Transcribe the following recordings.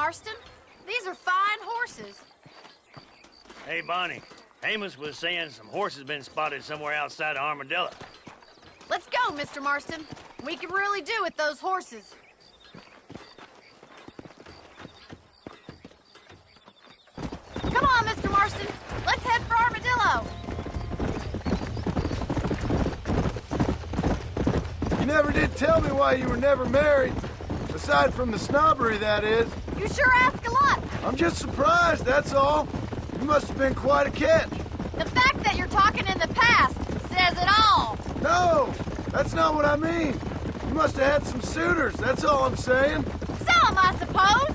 Marston. These are fine horses. Hey, Bonnie. Amos was saying some horses been spotted somewhere outside of Armadillo. Let's go, Mr. Marston. We can really do with those horses. Come on, Mr. Marston. Let's head for Armadillo. You never did tell me why you were never married. Aside from the snobbery, that is. You sure ask a lot. I'm just surprised, that's all. You must have been quite a catch. The fact that you're talking in the past says it all. No, that's not what I mean. You must have had some suitors, that's all I'm saying. Some, I suppose.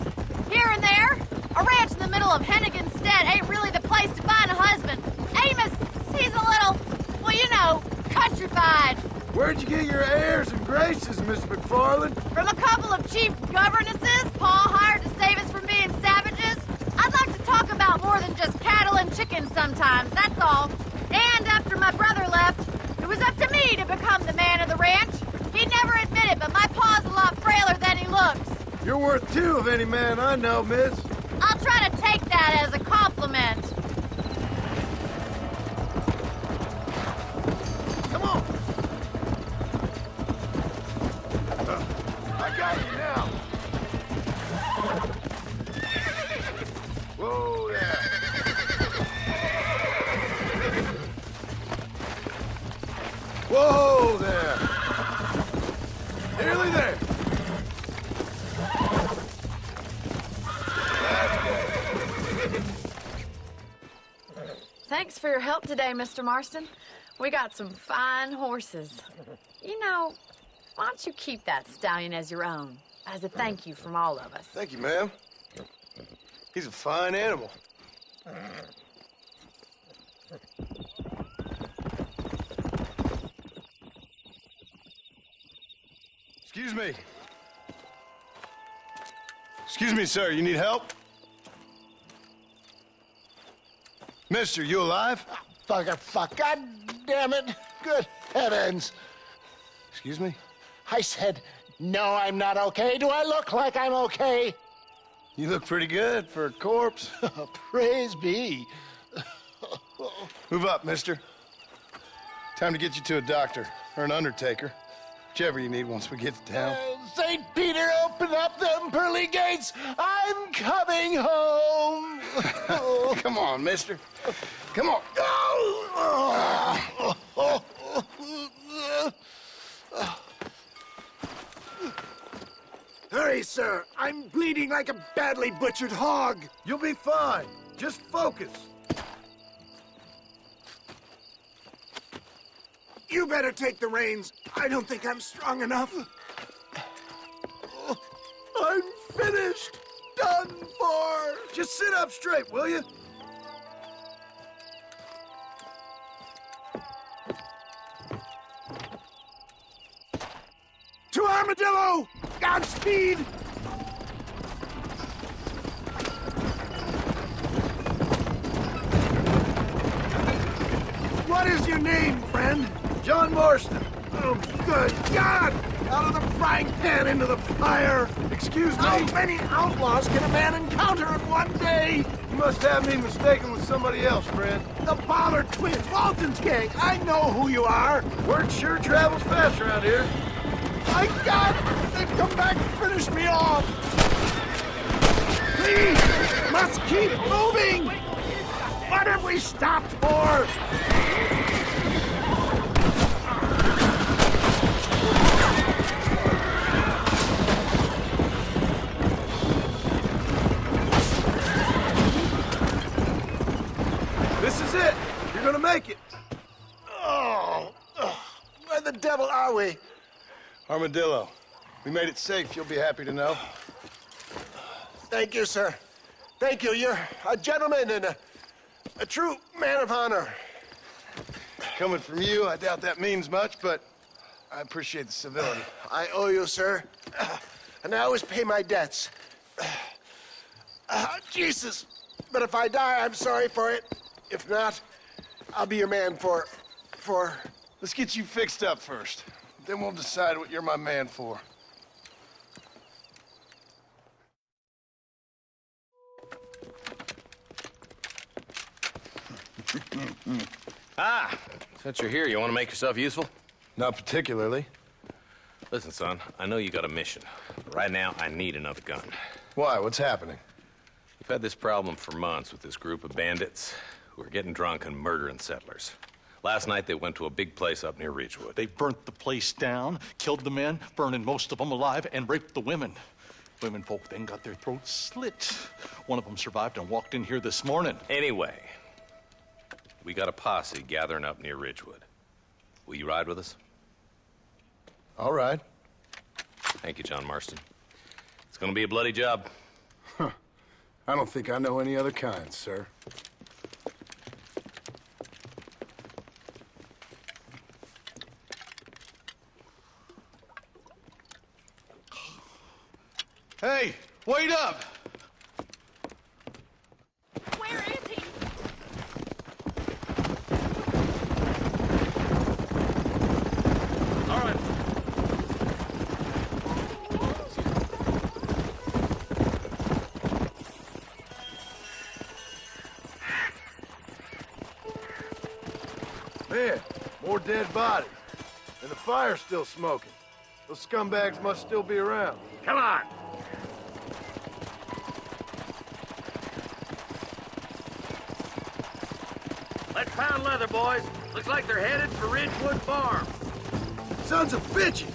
Here and there. A ranch in the middle of Hennigan's Stead ain't really the place to find a husband. Amos, he's a little, well, you know, countrified. Where'd you get your airs and graces, Miss McFarland? From a couple of chief governesses Pa hired to save us from being savages. I'd like to talk about more than just cattle and chickens sometimes, that's all. And after my brother left, it was up to me to become the man of the ranch. He'd never admit it, but my pa's a lot frailer than he looks. You're worth two of any man I know, miss. I'll try to take that as a compliment. Come on. I got you now. Whoa there. Whoa there. Nearly there. Thanks for your help today, Mr. Marston. We got some fine horses. You know, why don't you keep that stallion as your own, as a thank you from all of us? Thank you, ma'am. He's a fine animal. Excuse me. Excuse me, sir. You need help? Mister, you alive? Fuck, God damn it. Good heavens. Excuse me? I said, no, I'm not okay. Do I look like I'm okay? You look pretty good for a corpse. Praise be. Move up, mister. Time to get you to a doctor or an undertaker. Whichever you need once we get to town. St. Peter, open up them pearly gates. I'm coming home. Come on, mister. Come on. Hurry, sir. I'm bleeding like a badly butchered hog. You'll be fine. Just focus. You better take the reins. I don't think I'm strong enough. I'm finished. Done for. Just sit up straight, will you? To Armadillo! Godspeed! What is your name, friend? John Marston. Oh, good God! Out of the frying pan into the fire! Excuse me? How many outlaws can a man encounter in one day? You must have me mistaken with somebody else, friend. The Pollard twins, Walton's gang. I know who you are. Word sure travels fast around here. My God! They've come back to finish me off! Please! Must keep moving! What have we stopped for? This is it. You're gonna make it. Where the devil are we? Armadillo. We made it safe, you'll be happy to know. Thank you, sir. Thank you. You're a gentleman and a true man of honor. Coming from you, I doubt that means much, but I appreciate the civility. I owe you, sir. And I always pay my debts. Jesus. But if I die, I'm sorry for it. If not, I'll be your man for... Let's get you fixed up first. Then we'll decide what you're my man for. Ah, since you're here, you want to make yourself useful? Not particularly. Listen, son, I know you got a mission. But right now, I need another gun. Why? What's happening? We've had this problem for months with this group of bandits who are getting drunk and murdering settlers. Last night, they went to a big place up near Ridgewood. They burnt the place down, killed the men, burning most of them alive, and raped the women. Women folk then got their throats slit. One of them survived and walked in here this morning. Anyway, we got a posse gathering up near Ridgewood. Will you ride with us? All right. Thank you, John Marston. It's gonna be a bloody job. I don't think I know any other kind, sir. Hey, wait up! Where is he? All right. Man, more dead bodies. And the fire's still smoking. Those scumbags must still be around. Come on. Let's pound leather, boys. Looks like they're headed for Ridgewood Farm. Sons of bitches!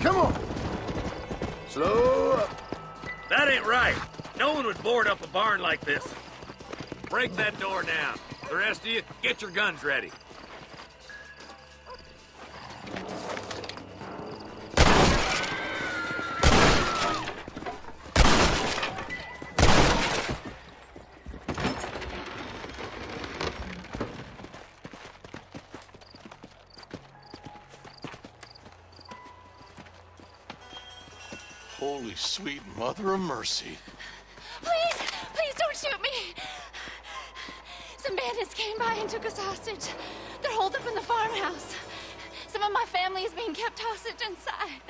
Come on! Slow up. That ain't right. No one would board up a barn like this. Break that door down. The rest of you, get your guns ready. Holy sweet mother of mercy. Please, please don't shoot me. Some bandits came by and took us hostage. They're holed up in the farmhouse. Some of my family is being kept hostage inside.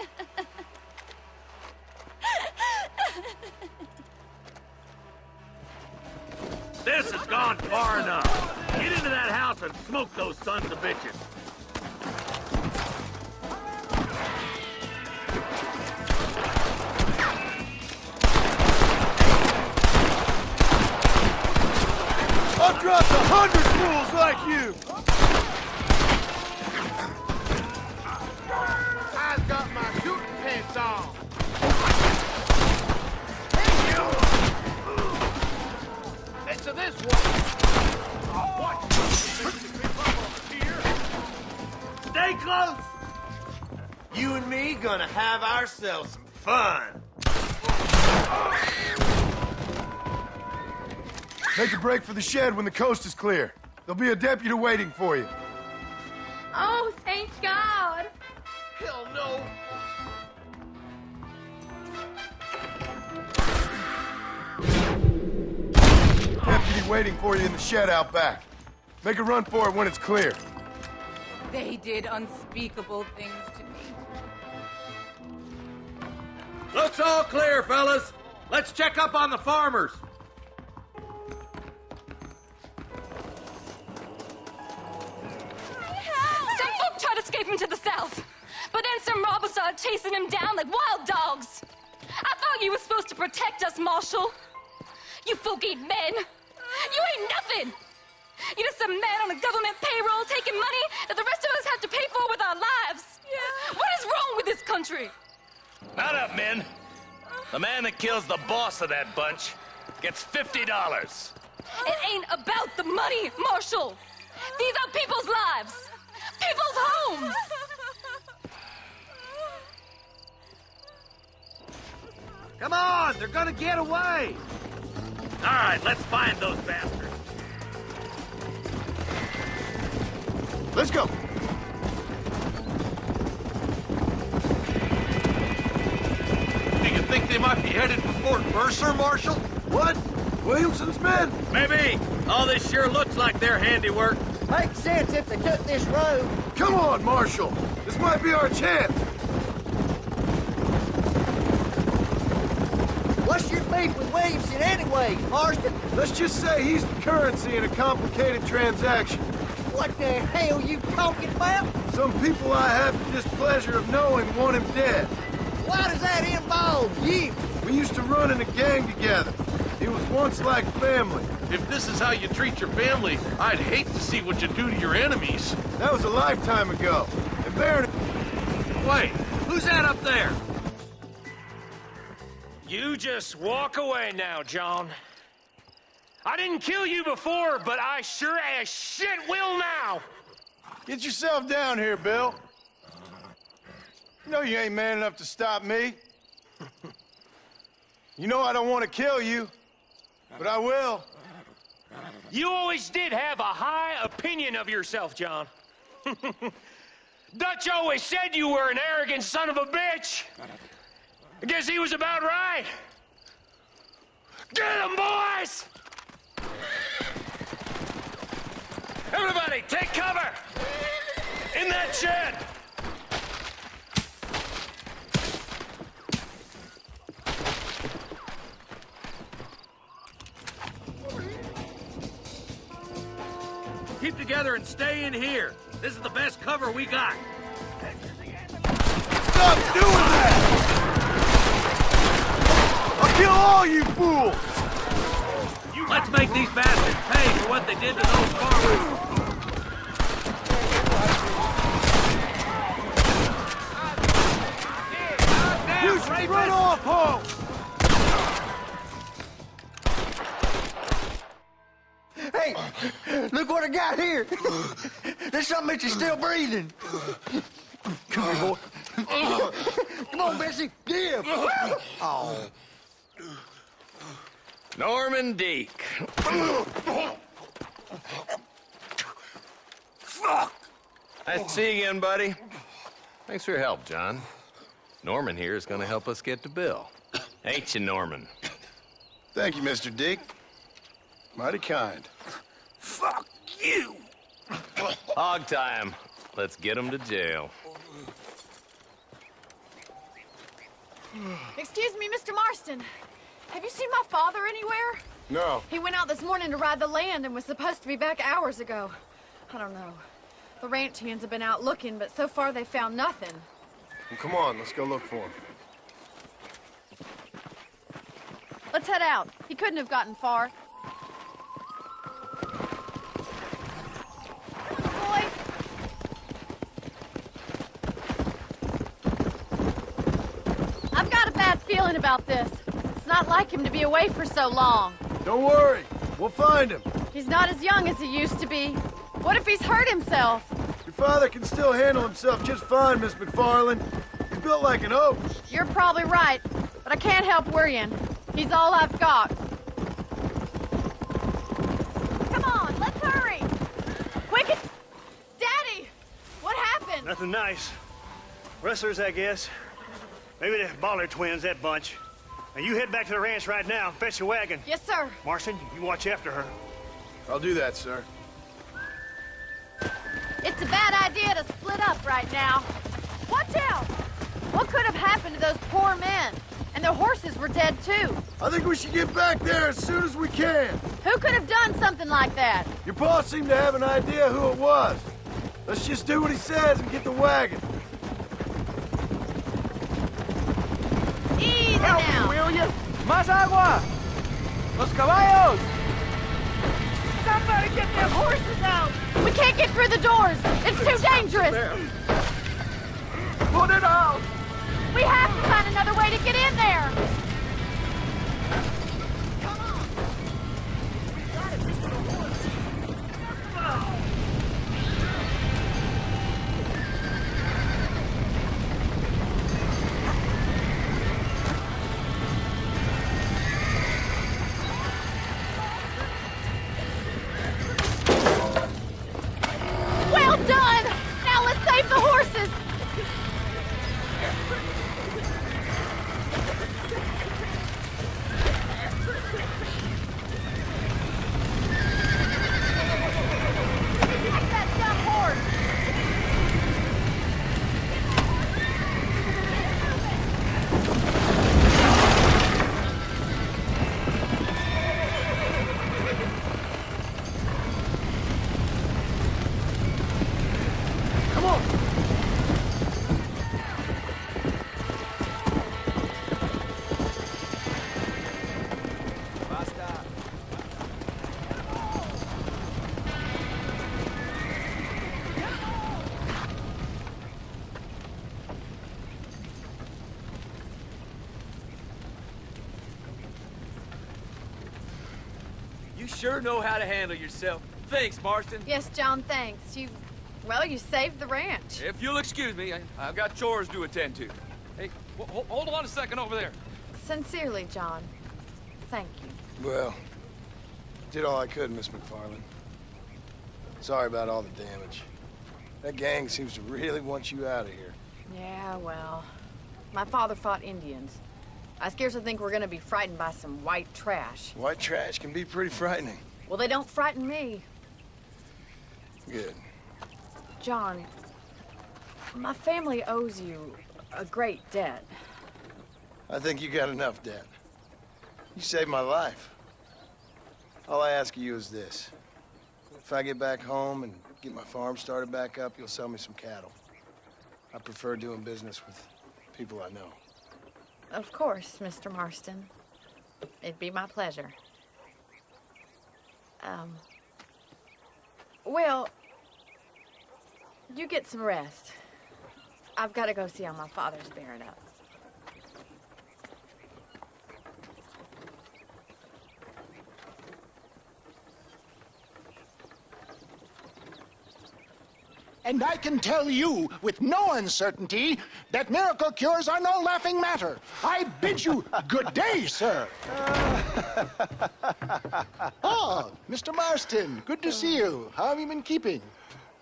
This has gone far enough. Get into that house and smoke those sons of bitches. I've dropped 100 fools like you! I've got my shooting pants on. Hey, to this one. What? Stay close! You and me gonna have ourselves some fun. Make a break for the shed when the coast is clear. There'll be a deputy waiting for you. Oh, thank God. Hell no. Deputy waiting for you in the shed out back. Make a run for it when it's clear. They did unspeakable things to me. Looks all clear, fellas. Let's check up on the farmers. Some folk tried escaping to the south, but then some robbers started chasing him down like wild dogs. I thought you were supposed to protect us, Marshal. You folk ain't men. You ain't nothing. You're just some man on a government payroll taking money that the rest of us have to pay for with our lives. Yeah. What is wrong with this country? Not up, men. The man that kills the boss of that bunch gets $50. It ain't about the money, Marshal. These are people's lives, people's homes. Come on, they're gonna get away. All right, let's find those bastards. Let's go. Do you think they might be headed for Fort Mercer, Marshal? What? Williamson's men? Maybe. All this sure looks like their handiwork. Makes sense if they took this road. Come on, Marshal. This might be our chance. What's your beef with Williamson anyway, Marston? Let's just say he's the currency in a complicated transaction. What the hell you talking about? Some people I have the displeasure of knowing want him dead. Why does that involve you? We used to run in a gang together. It was once like family. If this is how you treat your family, I'd hate to see what you do to your enemies. That was a lifetime ago. And Baron... Wait, who's that up there? You just walk away now, John. I didn't kill you before, but I sure as shit will now. Get yourself down here, Bill. You know you ain't man enough to stop me. You know I don't want to kill you, but I will. You always did have a high opinion of yourself, John. Dutch always said you were an arrogant son of a bitch. I guess he was about right. Get him, boys! Everybody, take cover! In that shed! Keep together and stay in here. This is the best cover we got. Stop doing that! I'll kill all you fools! Let's make these bastards pay for what they did to those farmers. You should run off home! Hey, look what I got here. There's something that you're still breathing. Come here, boy. Come on, Bessie, give. Oh. Norman Deek. Fuck! Nice to see you again, buddy. Thanks for your help, John. Norman here is gonna help us get to Bill. Ain't you, Norman? Thank you, Mr. Dick. Mighty kind. Fuck you! Hog time. Let's get him to jail. Excuse me, Mr. Marston. Have you seen my father anywhere? No. He went out this morning to ride the land and was supposed to be back hours ago. I don't know. The ranch hands have been out looking, but so far they found nothing. Well, come on, let's go look for him. Let's head out. He couldn't have gotten far. Boy. I've got a bad feeling about this. It's not like him to be away for so long. Don't worry, we'll find him. He's not as young as he used to be. What if he's hurt himself? Your father can still handle himself just fine, Miss McFarland. He's built like an oak. You're probably right, but I can't help worrying. He's all I've got. Come on, let's hurry! Quick! Daddy! What happened? Nothing nice. Rustlers, I guess. Maybe the Baller twins, that bunch. Now you head back to the ranch right now and fetch a wagon. Yes, sir. Marston, you watch after her. I'll do that, sir. It's a bad idea to split up right now. Watch out! What could have happened to those poor men? And their horses were dead, too. I think we should get back there as soon as we can. Who could have done something like that? Your boss seemed to have an idea who it was. Let's just do what he says and get the wagon. Easy now. Will you? Más agua! Los caballos! Somebody get them horses out! We can't get through the doors. It's too dangerous. Put it out! We have to find another way to get in there. Come on. We gotta get to the horses. Well done! Now let's save the horses! sure know how to handle yourself. Thanks, Marston. Yes, John, thanks. Well, you saved the ranch. If you'll excuse me, I've got chores to attend to. Hey, hold on a second over there. Sincerely, John. Thank you. Well, did all I could, Miss McFarland. Sorry about all the damage. That gang seems to really want you out of here. Yeah, well, my father fought Indians. I scarcely think we're gonna be frightened by some white trash. White trash can be pretty frightening. Well, they don't frighten me. Good. John, my family owes you a great debt. I think you got enough debt. You saved my life. All I ask of you is this. If I get back home and get my farm started back up, you'll sell me some cattle. I prefer doing business with people I know. Of course, Mr. Marston. It'd be my pleasure. Well, you get some rest. I've got to go see how my father's bearing up. And I can tell you with no uncertainty that miracle cures are no laughing matter. I bid you good day, sir. Oh, Mr. Marston, good to see you. How have you been keeping?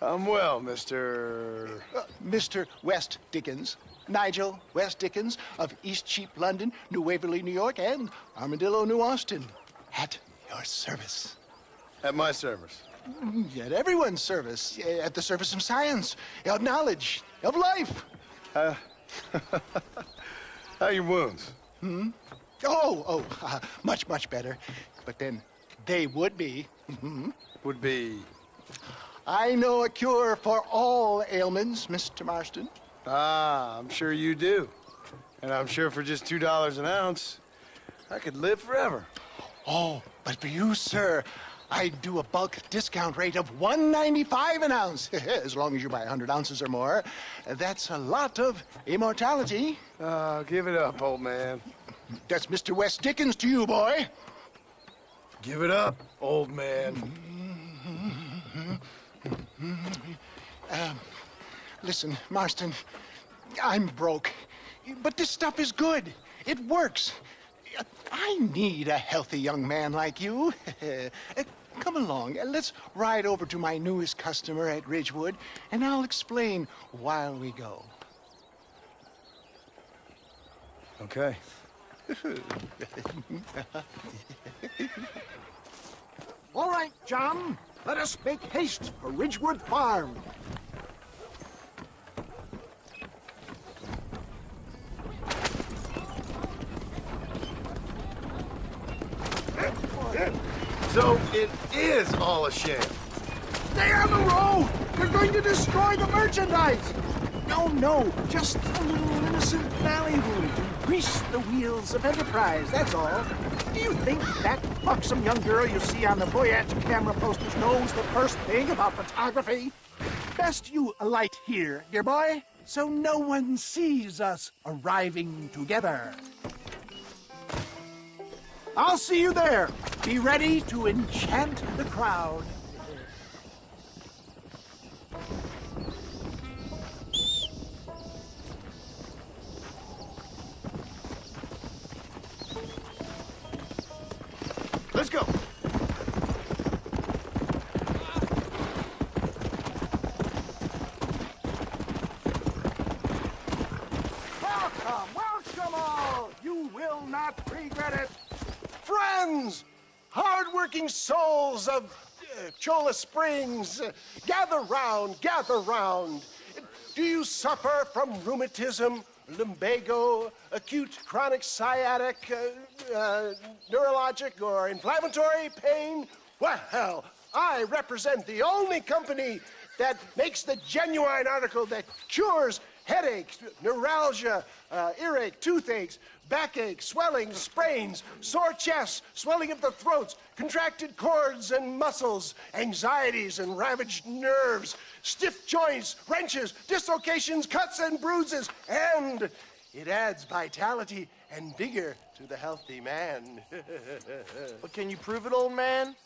I'm well, Mr. Mr. West Dickens. Nigel West Dickens of East Cheap, London, New Waverly, New York, and Armadillo, New Austin. At your service. At my service. At everyone's service. At the service of science, of knowledge, of life. How are your wounds? Much, much better. But then they would be. Would be? I know a cure for all ailments, Mr. Marston. Ah, I'm sure you do. And I'm sure for just $2 an ounce, I could live forever. Oh, but for you, sir, I'd do a bulk discount rate of $1.95 an ounce, as long as you buy 100 ounces or more. That's a lot of immortality. Give it up, old man. That's Mr. West Dickens to you, boy. Give it up, old man. Listen, Marston, I'm broke, but this stuff is good. It works. I need a healthy young man like you. Come along, let's ride over to my newest customer at Ridgewood, and I'll explain while we go. Okay. All right, John, let us make haste for Ridgewood Farm. So it is all a sham. Stay on the road! They're going to destroy the merchandise! No, just a little innocent ballyhoo to grease the wheels of enterprise, that's all. Do you think that buxom young girl you see on the Voyage camera posters knows the first thing about photography? Best you alight here, dear boy, so no one sees us arriving together. I'll see you there. Be ready to enchant the crowd. Let's go. Welcome all. You will not regret it. Friends, hard-working souls of Cholla Springs, gather round, gather round. Do you suffer from rheumatism, lumbago, acute chronic sciatic, neurologic, or inflammatory pain? Well, I represent the only company that makes the genuine article that cures headaches, neuralgia, earache, toothaches, backache, swelling, sprains, sore chests, swelling of the throats, contracted cords and muscles, anxieties and ravaged nerves, stiff joints, wrenches, dislocations, cuts and bruises, and it adds vitality and vigor to the healthy man. But can you prove it, old man?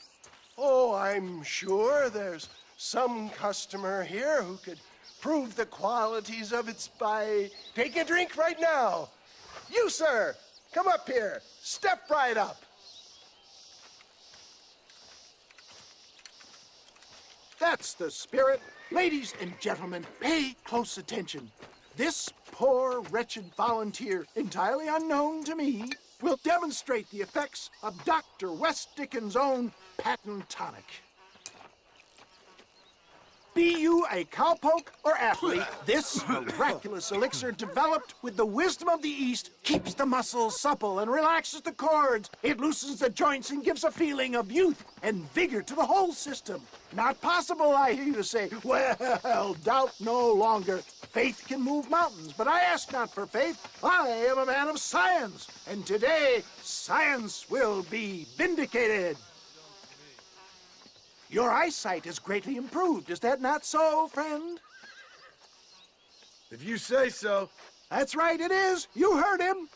Oh, I'm sure there's some customer here who could prove the qualities of it by taking a drink right now. You, sir, come up here. Step right up. That's the spirit. Ladies and gentlemen, pay close attention. This poor, wretched volunteer, entirely unknown to me, will demonstrate the effects of Dr. West Dickens' own patent tonic. Be you a cowpoke or athlete, this miraculous elixir developed with the wisdom of the East keeps the muscles supple and relaxes the cords. It loosens the joints and gives a feeling of youth and vigor to the whole system. Not possible, I hear you say. Well, doubt no longer. Faith can move mountains, but I ask not for faith. I am a man of science, and today science will be vindicated. Your eyesight is greatly improved. Is that not so, friend? If you say so. That's right, it is. You heard him.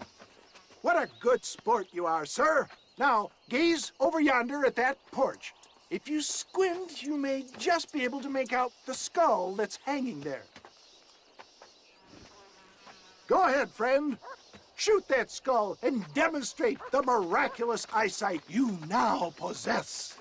What a good sport you are, sir. Now, gaze over yonder at that porch. If you squint, you may just be able to make out the skull that's hanging there. Go ahead, friend. Shoot that skull and demonstrate the miraculous eyesight you now possess.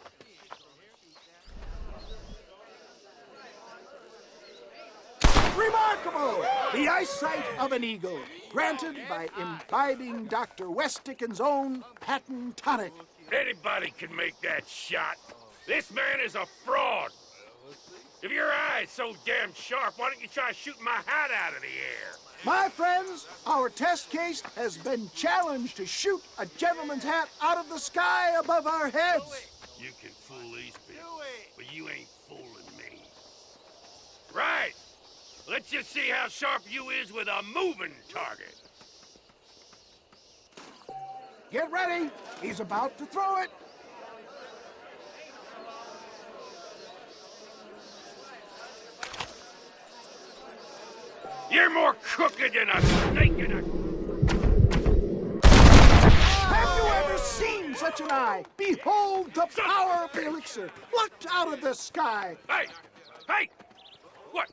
Remarkable! The eyesight of an eagle, granted by imbibing Dr. West Dickens' own patent tonic. Anybody can make that shot. This man is a fraud. If your eye's so damn sharp, why don't you try shooting my hat out of the air? My friends, our test case has been challenged to shoot a gentleman's hat out of the sky above our heads. You can fool these people, but you ain't fooling me. Right. Let's just see how sharp you is with a moving target. Get ready. He's about to throw it. You're more crooked than a snake in a... Have you ever seen such an eye? Behold the power of the elixir, plucked out of the sky. Hey! Hey! What?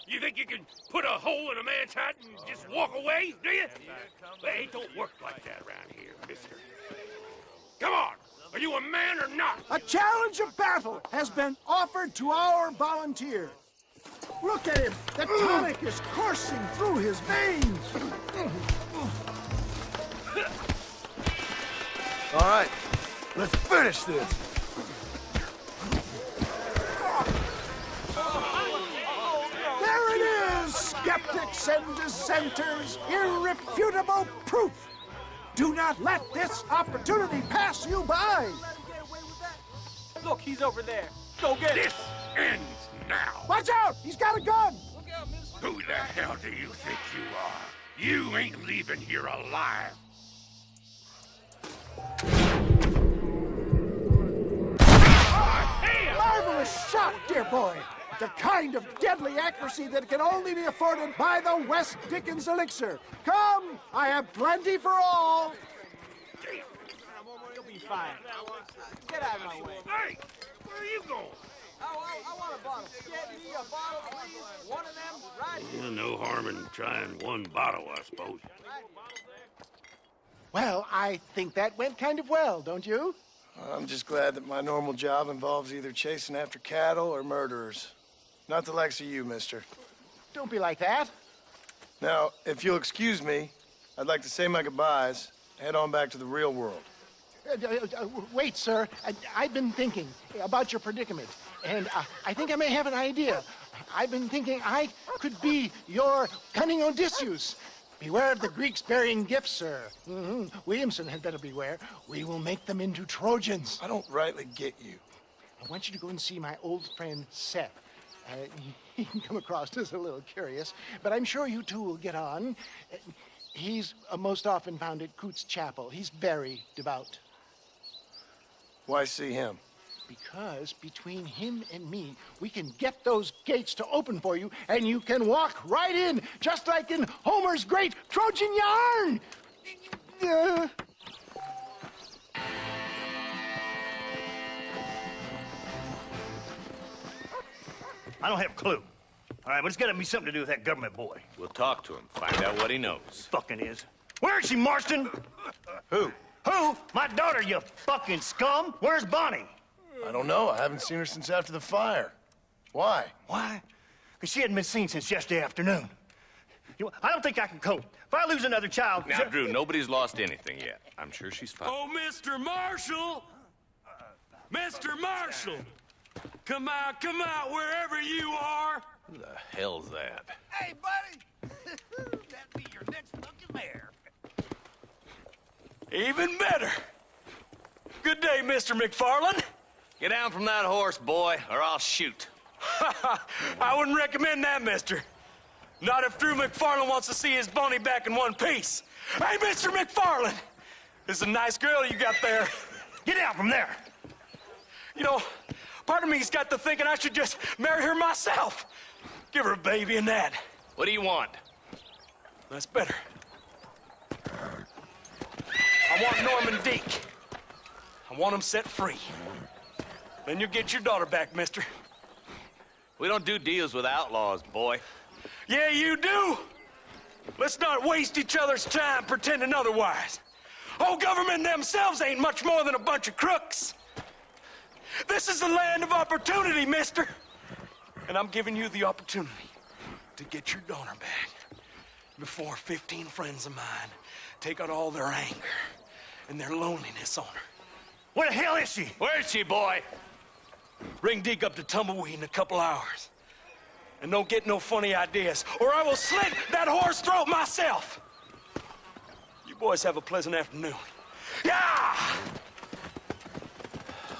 You think you can put a hole in a man's hat and just walk away, do you? Hey, it don't work like that around here, mister. Come on! Are you a man or not? A challenge of battle has been offered to our volunteer. Look at him! The tonic is coursing through his veins! All right, let's finish this. There it is, skeptics and dissenters, irrefutable proof. Do not let this opportunity pass you by. Look, he's over there. Go get him. This ends now. Watch out! He's got a gun! Who the hell do you think you are? You ain't leaving here alive. Marvelous shot, dear boy. The kind of deadly accuracy that can only be afforded by the West Dickens elixir. Come, I have plenty for all. You'll be fine. Get out of my way. Hey, where are you going? I want a bottle. Get me a bottle, please. One of them, right here. Well, no harm in trying one bottle, I suppose. Well, I think that went kind of well, don't you? I'm just glad that my normal job involves either chasing after cattle or murderers. Not the likes of you, mister. Don't be like that. Now, if you'll excuse me, I'd like to say my goodbyes, head on back to the real world. Wait, sir. I've been thinking about your predicament, and I think I may have an idea. I've been thinking I could be your cunning Odysseus. Beware of the Greeks bearing gifts, sir. Williamson had better beware. We will make them into Trojans. I don't rightly get you. I want you to go and see my old friend Seth. He can come across as a little curious, but I'm sure you two will get on. He's most often found at Coots Chapel. He's very devout. Why see him? Because between him and me, we can get those gates to open for you, and you can walk right in, just like in Homer's great Trojan yarn! I don't have a clue. All right, but it's got to be something to do with that government boy. We'll talk to him, find out what he knows. Fucking is. Where is she, Marston? Who? Who? My daughter, you fucking scum. Where's Bonnie? I don't know. I haven't seen her since after the fire. Why? Why? Because she hadn't been seen since yesterday afternoon. You know, I don't think I can cope. If I lose another child... Now, Drew, nobody's lost anything yet. I'm sure she's fine. Oh, Mr. Marshall! Mr. Marshall! Come out, wherever you are! Who the hell's that? Hey, buddy! That'd be your next fucking mayor. Even better! Good day, Mr. McFarland. Get down from that horse, boy, or I'll shoot. I wouldn't recommend that, mister. Not if Drew McFarland wants to see his Bonnie back in one piece. Hey, Mr. McFarland! This is a nice girl you got there. Get out from there! You know, part of me's got to thinking I should just marry her myself. Give her a baby and that. What do you want? That's better. I want Norman Deke. I want him set free. Then you'll get your daughter back, mister. We don't do deals with outlaws, boy. Yeah, you do. Let's not waste each other's time pretending otherwise. Old government themselves ain't much more than a bunch of crooks. This is the land of opportunity, mister. And I'm giving you the opportunity to get your daughter back before 15 friends of mine take out all their anger and their loneliness on her. Where the hell is she? Where is she, boy? Bring Deke up to Tumbleweed in a couple hours. And don't get no funny ideas, or I will slit that horse throat myself. You boys have a pleasant afternoon. Yeah!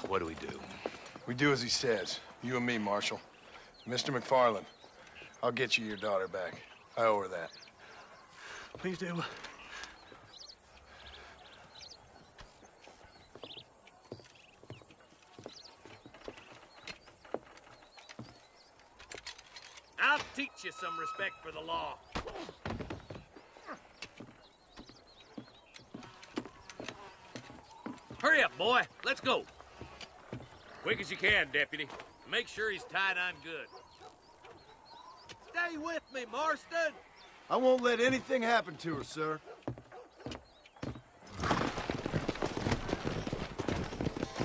What do we do? We do as he says. You and me, Marshal. Mr. McFarland, I'll get you your daughter back. I owe her that. Please do. I'll teach you some respect for the law. Hurry up, boy. Let's go. Quick as you can, Deputy. Make sure he's tied on good. Stay with me, Marston. I won't let anything happen to her, sir.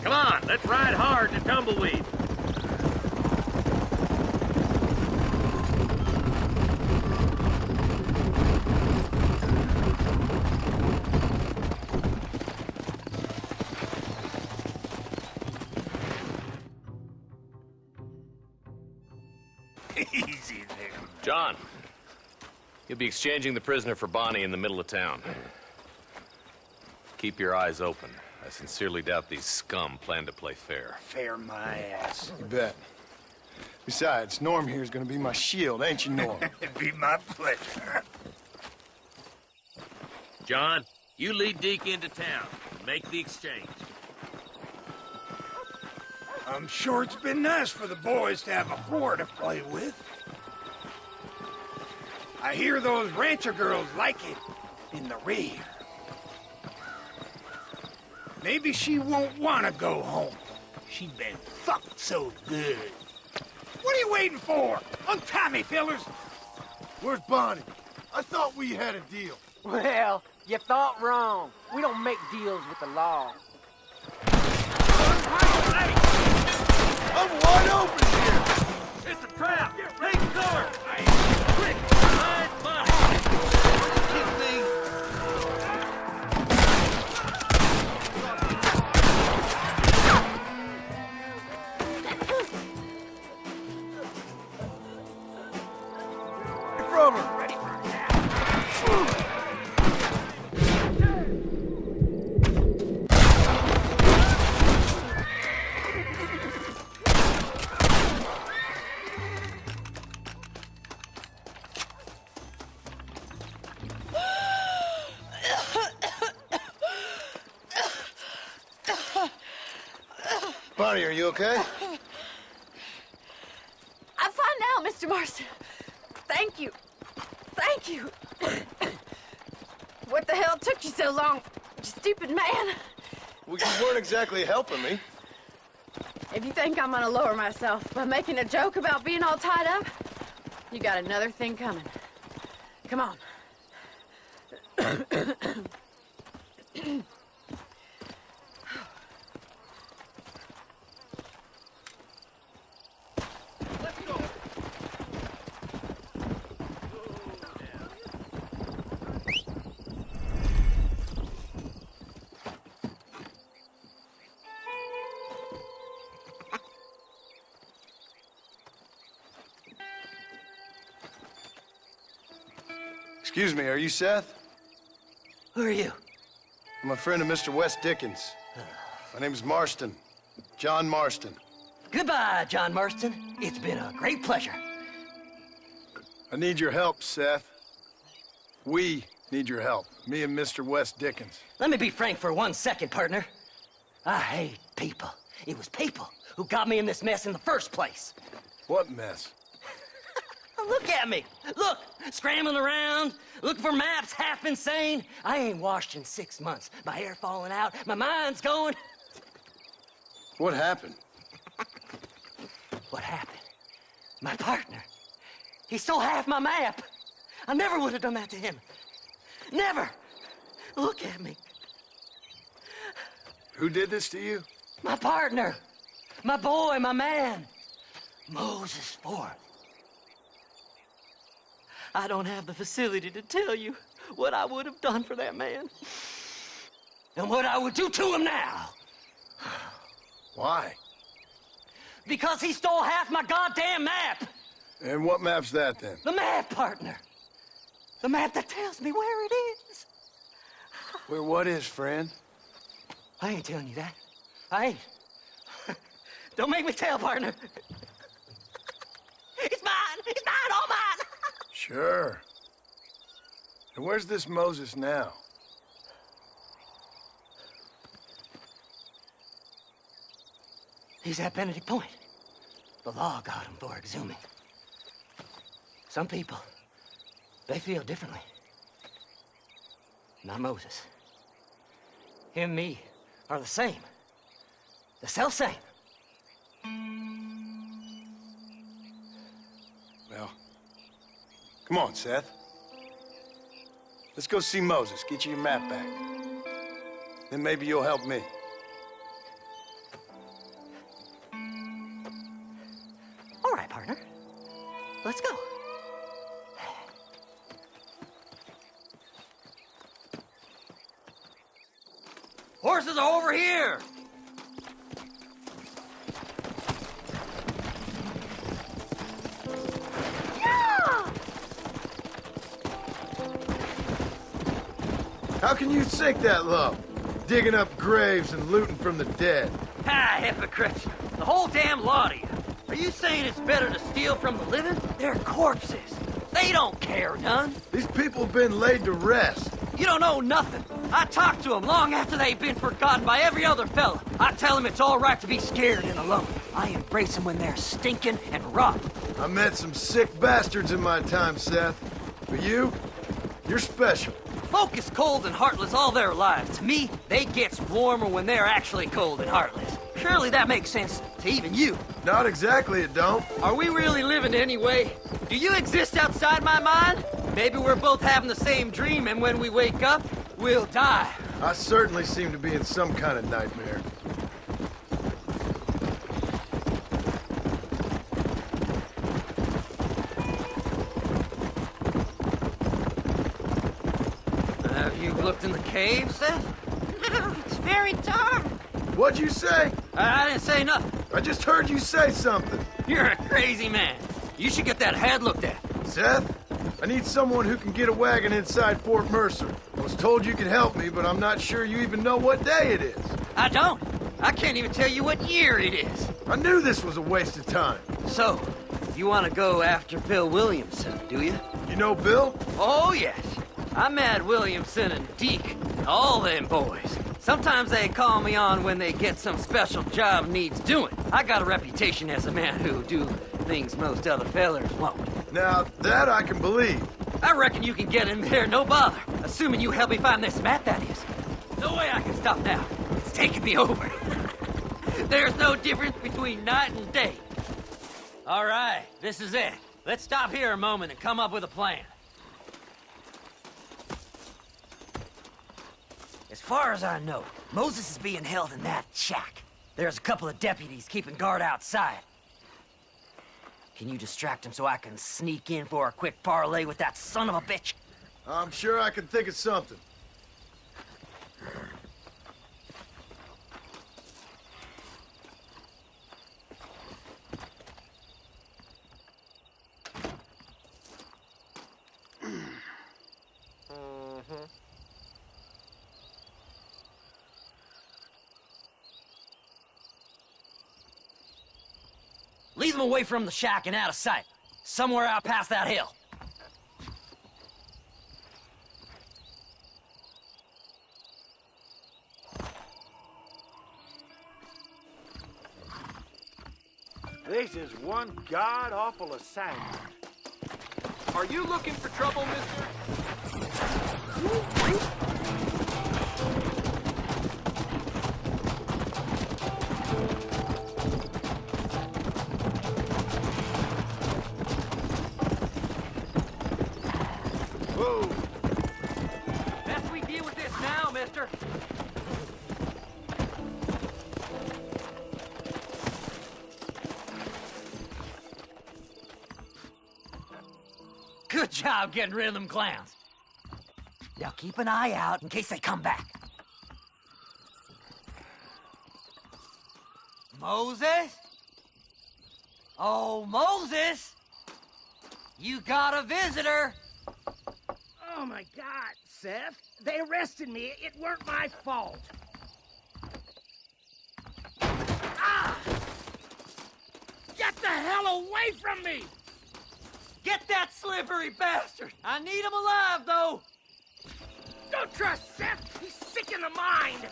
Come on, let's ride hard to Tumbleweed. Easy there. John, you'll be exchanging the prisoner for Bonnie in the middle of town. Keep your eyes open. I sincerely doubt these scum plan to play fair. Fair my ass. You bet. Besides, Norm here's gonna be my shield, ain't you, Norm? It'd be my pleasure. John, you lead Deke into town. Make the exchange. I'm sure it's been nice for the boys to have a whore to play with. I hear those rancher girls like it in the rear. Maybe she won't want to go home. She's been fucked so good. What are you waiting for? Untie me, fellers. Where's Bonnie? I thought we had a deal. Well, you thought wrong. We don't make deals with the law. I'm wide open here! It's a trap! Take cover! Quick! Find Bonnie! Kiss me! From her! Bonnie, are you okay? I'm fine now, Mr. Marston. Thank you. Thank you. What the hell took you so long, you stupid man? Well, you weren't exactly helping me. If you think I'm gonna lower myself by making a joke about being all tied up, you got another thing coming. Come on. Excuse me, are you Seth? Who are you? I'm a friend of Mr. Wes Dickens. My name is Marston. John Marston. Goodbye, John Marston. It's been a great pleasure. I need your help, Seth. We need your help. Me and Mr. Wes Dickens. Let me be frank for 1 second, partner. I hate people. It was people who got me in this mess in the first place. What mess? Look at me. Look, scrambling around, looking for maps, half insane. I ain't washed in 6 months. My hair falling out, my mind's going. What happened? What happened? My partner. He stole half my map. I never would have done that to him. Never. Look at me. Who did this to you? My partner. My boy, my man. Moses Ford. I don't have the facility to tell you what I would have done for that man. And what I would do to him now. Why? Because he stole half my goddamn map. And what map's that, then? The map, partner. The map that tells me where it is. Where what is, friend? I ain't telling you that. I ain't. Don't make me tell, partner. It's mine. It's mine, all mine. Sure. And where's this Moses now? He's at Benedict Point. The law got him for exhuming. Some people, they feel differently. Not Moses. Him and me are the same. The self-same. Well, come on, Seth. Let's go see Moses, get you your map back. Then maybe you'll help me. All right, partner. Let's go. Horses are over here! How can you sink that low? Digging up graves and looting from the dead. Ah, hypocrites. The whole damn lot of you. Are you saying it's better to steal from the living? They're corpses. They don't care none. These people have been laid to rest. You don't know nothing. I talked to them long after they'd been forgotten by every other fella. I tell them it's all right to be scared and alone. I embrace them when they're stinking and rotten. I met some sick bastards in my time, Seth. But you're special. Folk is cold and heartless all their lives. To me, they gets warmer when they're actually cold and heartless. Surely that makes sense to even you. Not exactly, it don't. Are we really living anyway? Do you exist outside my mind? Maybe we're both having the same dream, and when we wake up, we'll die. I certainly seem to be in some kind of nightmare. Have you looked in the cave, Seth? It's very dark. What'd you say? I didn't say nothing. I just heard you say something. You're a crazy man. You should get that head looked at. Seth, I need someone who can get a wagon inside Fort Mercer. I was told you could help me, but I'm not sure you even know what day it is. I don't. I can't even tell you what year it is. I knew this was a waste of time. So, you want to go after Bill Williamson, do you? You know Bill? Oh, yes. I met Williamson and Deke, all them boys. Sometimes they call me on when they get some special job needs doing. I got a reputation as a man who do things most other fellers won't. Now, that I can believe. I reckon you can get in there, no bother. Assuming you help me find this map, that is. No way I can stop now. It's taking me over. There's no difference between night and day. All right, this is it. Let's stop here a moment and come up with a plan. As far as I know, Moses is being held in that shack. There's a couple of deputies keeping guard outside. Can you distract him so I can sneak in for a quick parlay with that son of a bitch? I'm sure I can think of something. Lead them away from the shack and out of sight. Somewhere out past that hill. This is one god-awful assignment. Are you looking for trouble, mister? Whoa! Best we deal with this now, mister. Good job getting rid of them clowns. Now keep an eye out in case they come back. Moses? Oh, Moses! You got a visitor! Oh my God, Seth. They arrested me. It weren't my fault. Ah! Get the hell away from me! Get that slippery bastard! I need him alive, though! Don't trust Seth! He's sick in the mind!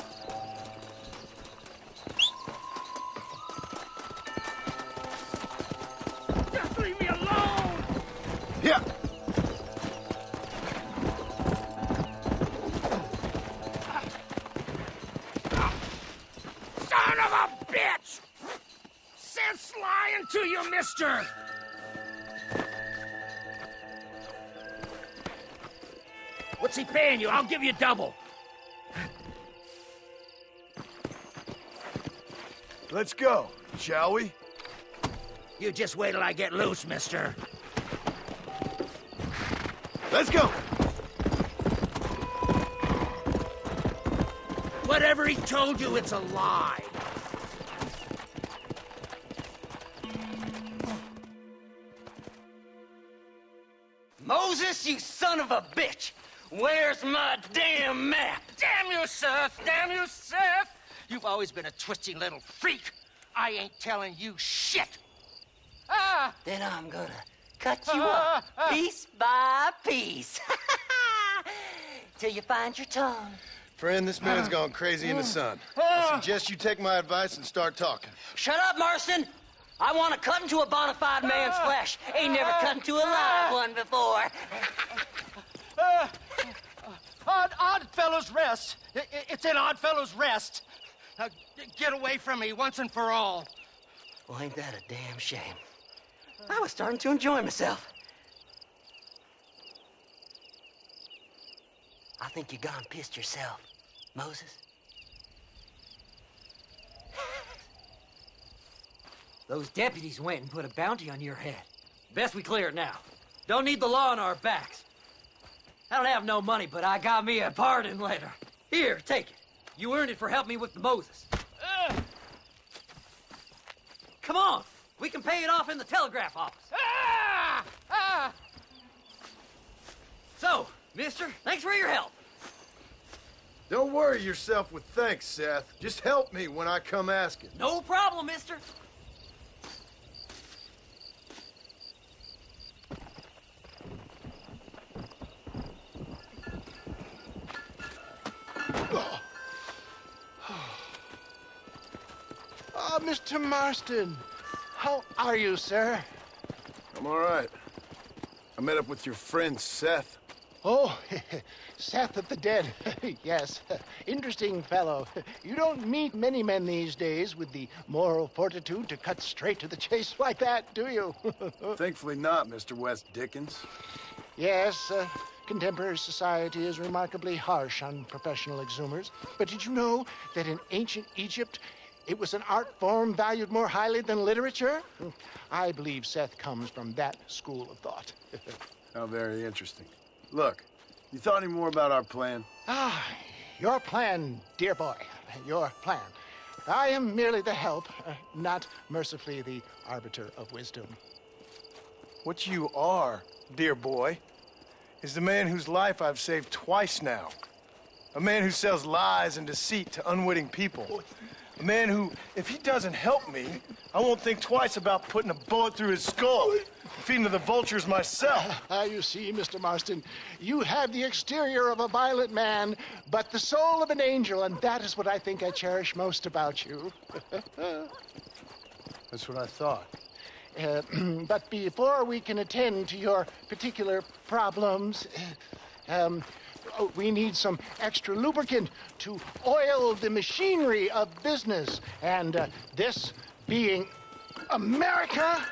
Just leave me alone! Yeah! Son of a bitch! Seth's lying to you, mister! What's he paying you? I'll give you double. Let's go, shall we? You just wait till I get loose, mister. Let's go! Whatever he told you, it's a lie. Moses, you son of a bitch! Where's my damn map? Damn you, Seth! Damn you, Seth! You've always been a twisting little freak. I ain't telling you shit. Ah! Then I'm gonna cut you up, piece by piece. Till you find your tongue. Friend, this man's gone crazy in the sun. I suggest you take my advice and start talking. Shut up, Marston! I want to cut into a bona fide man's flesh. Ain't never cut into a live one before. Oddfellows Rest. It's in Oddfellows Rest. Now, get away from me once and for all. Well, ain't that a damn shame? I was starting to enjoy myself. I think you gone pissed yourself, Moses. Those deputies went and put a bounty on your head. Best we clear it now. Don't need the law on our backs. I don't have no money, but I got me a pardon letter. Here, take it. You earned it for helping me with the Moses. Come on. We can pay it off in the telegraph office. So, mister, thanks for your help. Don't worry yourself with thanks, Seth. Just help me when I come asking. No problem, mister. Mr. Marston. How are you, sir? I'm all right. I met up with your friend, Seth. Oh, Seth of the Dead. Yes, interesting fellow. You don't meet many men these days with the moral fortitude to cut straight to the chase like that, do you? Thankfully not, Mr. West Dickens. Yes, contemporary society is remarkably harsh on professional exhumers. But did you know that in ancient Egypt, it was an art form valued more highly than literature? I believe Seth comes from that school of thought. How very interesting. Look, you thought any more about our plan? Ah, your plan, dear boy, your plan. I am merely the help, not mercifully the arbiter of wisdom. What you are, dear boy, is the man whose life I've saved twice now. A man who sells lies and deceit to unwitting people. A man who, if he doesn't help me, I won't think twice about putting a bullet through his skull, feeding to the vultures myself. You see, Mr. Marston, you have the exterior of a violent man, but the soul of an angel, and that is what I think I cherish most about you. That's what I thought. But before we can attend to your particular problems, we need some extra lubricant to oil the machinery of business. And this being America,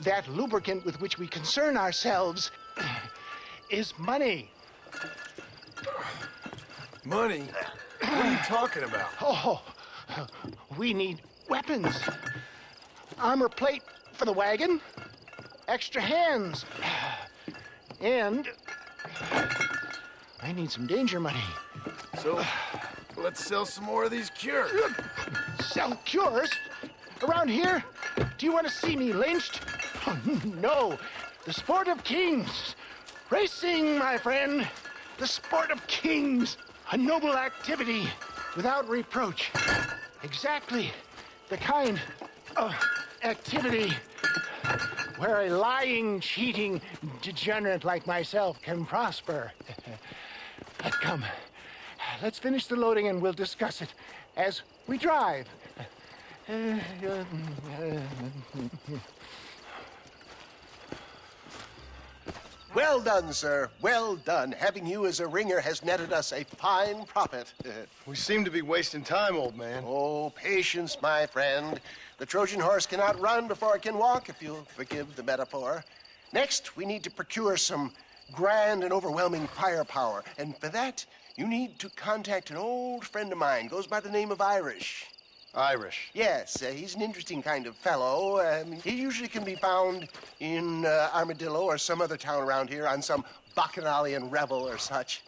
that lubricant with which we concern ourselves is money. Money? What are you talking about? Oh, we need weapons. Armor plate for the wagon, extra hands, and I need some danger money. So, let's sell some more of these cures. Sell cures? Around here? Do you want to see me lynched? Oh, no. The sport of kings. Racing, my friend. The sport of kings. A noble activity without reproach. Exactly the kind of activity where a lying, cheating degenerate like myself can prosper. Come, let's finish the loading and we'll discuss it as we drive. Well done, sir. Well done. Having you as a ringer has netted us a fine profit. We seem to be wasting time, old man. Oh, patience, my friend. The Trojan horse cannot run before it can walk, if you'll forgive the metaphor. Next, we need to procure some grand and overwhelming firepower. And for that, you need to contact an old friend of mine. Goes by the name of Irish. Irish? Yes, he's an interesting kind of fellow. He usually can be found in Armadillo or some other town around here on some bacchanalian revel or such.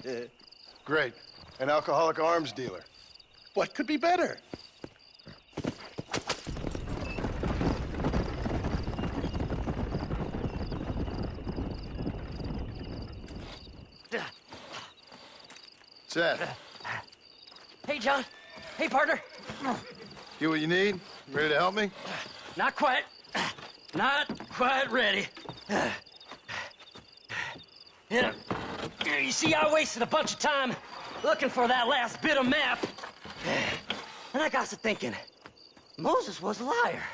Great. An alcoholic arms dealer. What could be better? Seth. Hey, John. Hey, partner. Get what you need? Ready to help me? Not quite. Not quite ready. You see, I wasted a bunch of time looking for that last bit of map. And I got to thinking, Moses was a liar.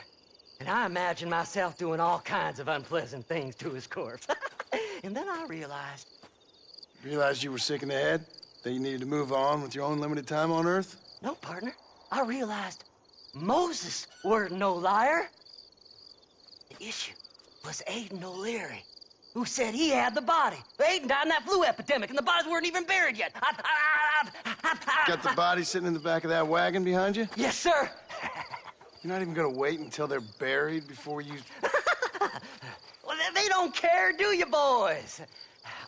And I imagined myself doing all kinds of unpleasant things to his corpse. And then I realized... Realized you were sick in the head? That you needed to move on with your own limited time on Earth? No, partner. I realized Moses weren't no liar. The issue was Aiden O'Leary, who said he had the body. Aiden died in that flu epidemic, and the bodies weren't even buried yet. Got the body sitting in the back of that wagon behind you? Yes, sir. You're not even gonna wait until they're buried before you... Well, they don't care, do you, boys?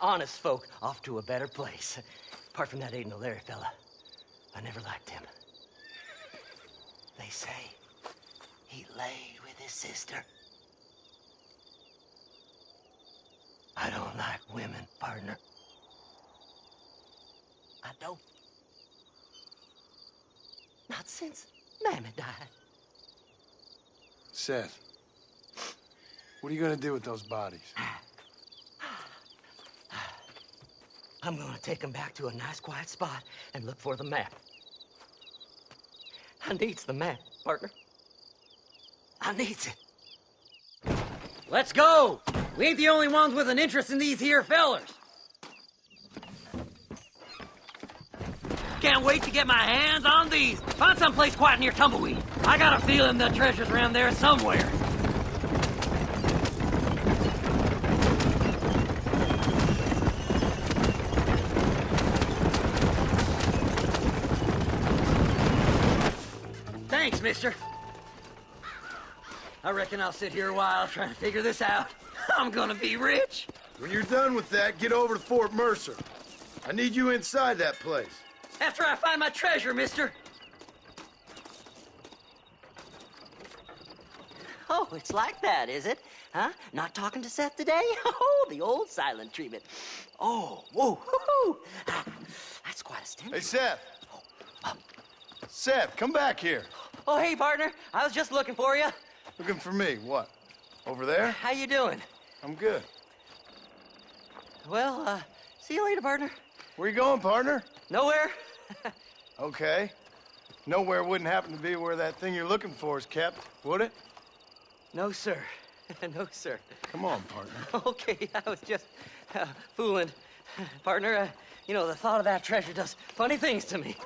Honest folk off to a better place. Apart from that Aiden O'Leary fella, I never liked him. They say he laid with his sister. I don't like women, partner. I don't. Not since Mammy died. Seth, what are you gonna do with those bodies? I'm gonna take them back to a nice quiet spot and look for the map. I needs the map, partner. I needs it. Let's go! We ain't the only ones with an interest in these here fellers. Can't wait to get my hands on these. Find someplace quiet near Tumbleweed. I got a feeling the treasure's around there somewhere. Thanks, mister. I reckon I'll sit here a while trying to figure this out. I'm gonna be rich. When you're done with that, get over to Fort Mercer. I need you inside that place. After I find my treasure, mister. Oh, it's like that, is it? Huh? Not talking to Seth today? Oh, the old silent treatment. Oh, whoa, hoo-hoo. That's quite a stint. Hey, Seth. Seth, come back here. Oh, hey, partner. I was just looking for you. Looking for me? What? Over there? How you doing? I'm good. Well, see you later, partner. Where you going, partner? Nowhere. Okay. Nowhere wouldn't happen to be where that thing you're looking for is kept, would it? No, sir. No, sir. Come on, partner. Okay, I was just fooling. Partner, you know, the thought of that treasure does funny things to me.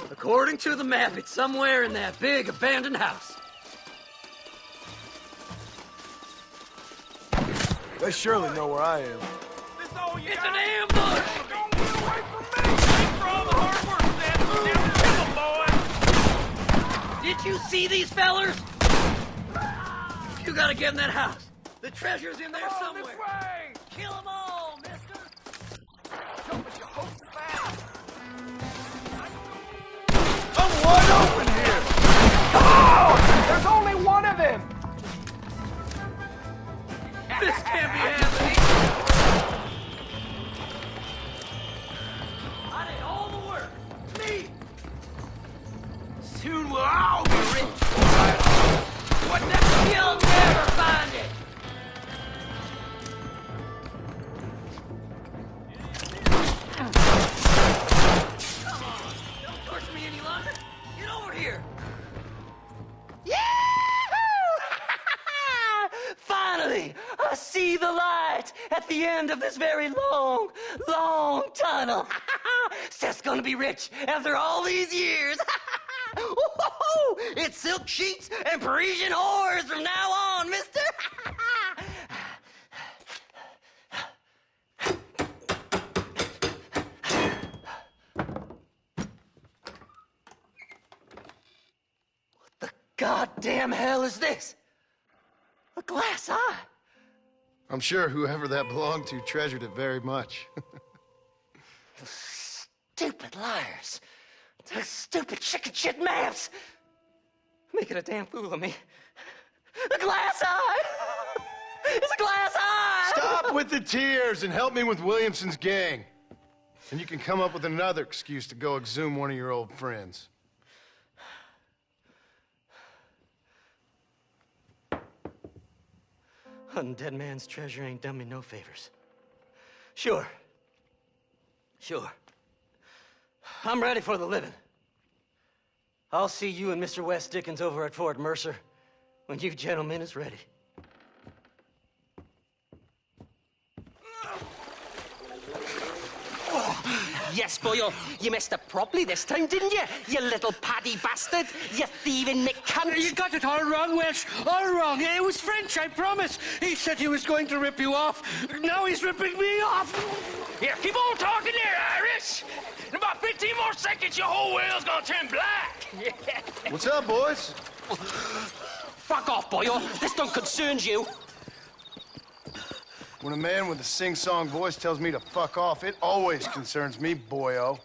According to the map, it's somewhere in that big abandoned house. They surely know where I am. It's an ambush! Don't get away from me! Thanks for all the hard work, Seth. Now kill 'em, boy! Did you see these fellers? You gotta get in that house. The treasure's in there somewhere. This way! Kill them all, mister! Jump at your hopes fast! I'm wide open here! Oh! There's only one of them! This can't be happening! I did all the work. Me! Soon we'll all be rich. What next? You'll never find it! Come on! Don't torture me any longer! Get over here! Finally, I see the light at the end of this very long, long tunnel. Seth's gonna be rich after all these years. It's silk sheets and Parisian whores from now on, mister. What the goddamn hell is this? A glass eye. I'm sure whoever that belonged to treasured it very much. Stupid liars. Those stupid chicken shit maps. Making a damn fool of me. A glass eye. It's a glass eye. Stop with the tears and help me with Williamson's gang. And you can come up with another excuse to go exhume one of your old friends. Hunting dead man's treasure ain't done me no favors. Sure. I'm ready for the living. I'll see you and Mr. West Dickens over at Fort Mercer when you gentlemen is ready. Yes, boyo, you messed up properly this time, didn't you? You little paddy bastard. You thieving McCunt. You got it all wrong, Welsh. All wrong. It was French, I promise. He said he was going to rip you off. Now he's ripping me off. Here, keep on talking there, Irish! In about 15 more seconds, your whole whale's gonna turn black! What's up, boys? Fuck off, boyo. This don't concern you. When a man with a sing-song voice tells me to fuck off, it always concerns me, boyo.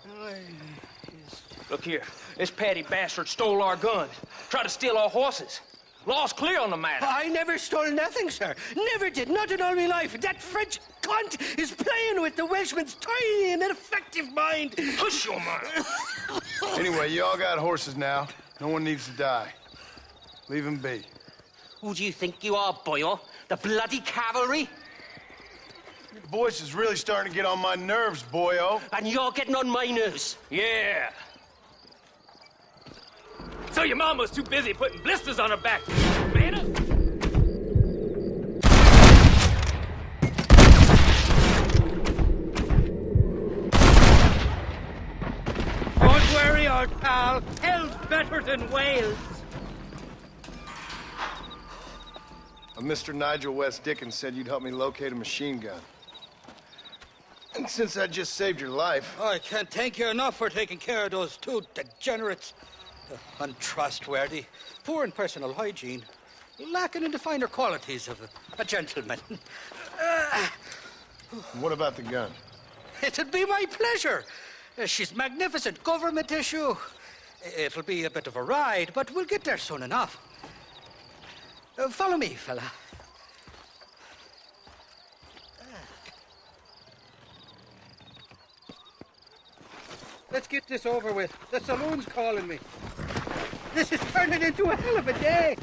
Look here, this Patty bastard stole our guns, tried to steal our horses. Law's clear on the matter. I never stole nothing, sir. Never did. Not in all my life. That French cunt is playing with the Welshman's tiny and ineffective mind. Hush your mind. Anyway, you all got horses now. No one needs to die. Leave him be. Who do you think you are, boyo? The bloody cavalry? Your voice is really starting to get on my nerves, boyo. And you're getting on my nerves. Yeah. So your mama's too busy putting blisters on her back, man. all. Hell's better than Wales. Mr. Nigel West Dickens said you'd help me locate a machine gun. And since I just saved your life... I can't thank you enough for taking care of those two degenerates. Untrustworthy, poor in personal hygiene, lacking in the finer qualities of a gentleman. What about the gun? It'd be my pleasure. She's magnificent, government issue. It'll be a bit of a ride, but we'll get there soon enough. Follow me, fella. Let's get this over with. The saloon's calling me. This is turning into a hell of a day.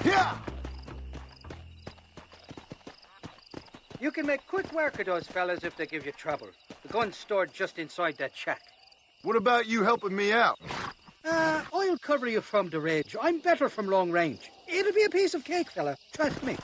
Yeah! You can make quick work of those fellas if they give you trouble. The gun's stored just inside that shack. What about you helping me out? I'll cover you from the ridge. I'm better from long range. It'll be a piece of cake, fella. Trust me.